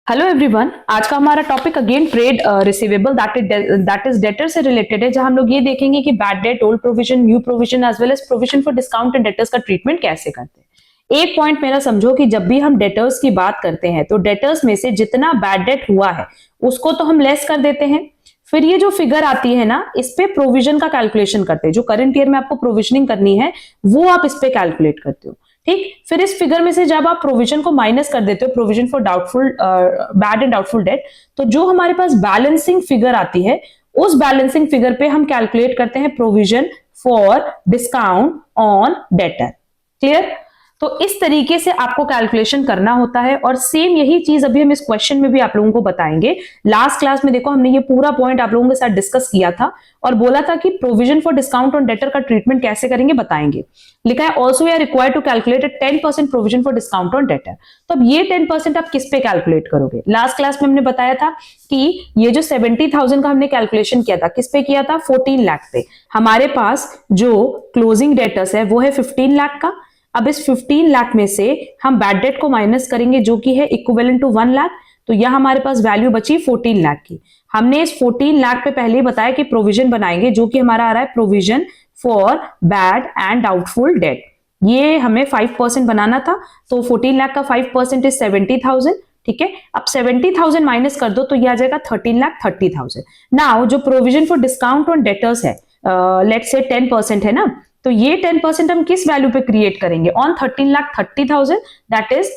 Hello everyone, आज का हमारा topic again trade receivable that is debtor से रिलेटेड है, जहां हम लोग ये देखेंगे कि bad debt, old provision, new provision as well as provision for discount and debtors का ट्रीटमेंट कैसे करते हैं। एक पॉइंट मेरा समझो कि जब भी हम डेटर्स की बात करते हैं तो डेटर्स में से जितना बैड डेट हुआ है उसको तो हम लेस कर देते हैं। फिर ये जो फिगर आती है ना, इस पे प्रोविजन का कैलकुलेशन करते हैं। जो करंट ईयर में आपको प्रोविजनिंग करनी है वो आप इस पे कैलकुलेट करते हो, ठीक। फिर इस फिगर में से जब आप प्रोविजन को माइनस कर देते हो, provision for doubtful bad and doubtful debt, तो जो हमारे पास बैलेंसिंग फिगर आती है उस बैलेंसिंग फिगर पे हम कैलकुलेट करते हैं provision for discount on debtor. Clear? तो इस तरीके से आपको कैलकुलेशन करना होता है और सेम यही चीज अभी हम इस क्वेश्चन में भी आप लोगों को बताएंगे। लास्ट क्लास में देखो हमने ये पूरा पॉइंट आप लोगों के साथ डिस्कस किया था और बोला था कि provision for discount on debtor का ट्रीटमेंट कैसे करेंगे बताएंगे। लिखा है also we are required to calculate a 10% provision for discount on debtor. तो अब ये 10% आप किस पे कैलकुलेट करोगे? लास्ट क्लास में हमने बताया था कि ये जो 70,000 का हमने कैलकुलेशन किया था किस पे किया था? 14 लाख पे। हमारे पास जो क्लोजिंग डेटर्स है वो है 15 लाख का। अब इस 15 लाख में से हम बैड डेट को माइनस करेंगे जो कि है इक्विवेलेंट टू 1 लाख। तो यह हमारे पास वैल्यू बची 14 लाख की। हमने इस 14 लाख पे पहले ही बताया कि प्रोविजन बनाएंगे जो कि हमारा आ रहा है provision for bad and doubtful debt. ये हमें 5% बनाना था, तो 14 लाख का 5% इज 70,000। ठीक है, अब 70,000 माइनस कर दो तो ये आ जाएगा 13 लाख 30,000। नाउ जो provision for discount on debtors है, लेट्स से 10% है ना, तो ये 10% हम किस वैल्यू पे क्रिएट करेंगे? On 13 lakh 30,000, that is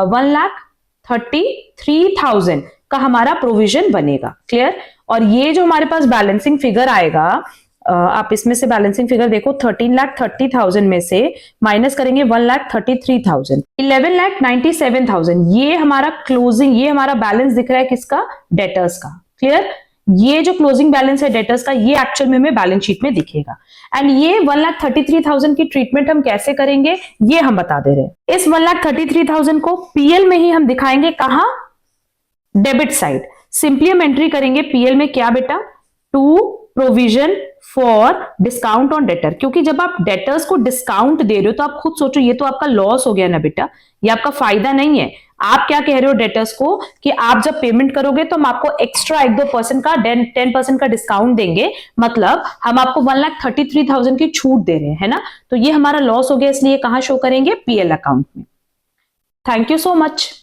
1 lakh 33,000 का हमारा प्रोविजन बनेगा। क्लियर? और ये जो हमारे पास बैलेंसिंग फिगर आएगा, आप इसमें से बैलेंसिंग फिगर देखो, 13 लाख 30,000 में से माइनस करेंगे 1 लाख 33,000, 11 लाख 97,000। ये हमारा क्लोजिंग, ये हमारा बैलेंस दिख रहा है किसका? डेटर्स का। क्लियर? ये जो क्लोजिंग बैलेंस है डेटर्स का, ये एक्चुअल में हमें बैलेंस शीट में दिखेगा। एंड ये 1,33,000 की ट्रीटमेंट हम कैसे करेंगे ये हम बता दे रहे हैं। इस 1,33,000 को पीएल में ही हम दिखाएंगे। कहां? Debit side. सिंपली हम एंट्री करेंगे पीएल में क्या बेटा? To provision for discount on debtor. क्योंकि जब आप डेटर्स को डिस्काउंट दे रहे हो तो आप खुद सोचो, ये तो आपका लॉस हो गया ना बेटा, ये आपका फायदा नहीं है। आप क्या कह रहे हो डेटर्स को कि आप जब पेमेंट करोगे तो हम आपको एक्स्ट्रा 1-2% का 10% का डिस्काउंट देंगे, मतलब हम आपको 1,33,000 की छूट दे रहे हैं, है ना। तो ये हमारा लॉस हो गया, इसलिए कहां शो करेंगे? पीएल अकाउंट में। Thank you so much.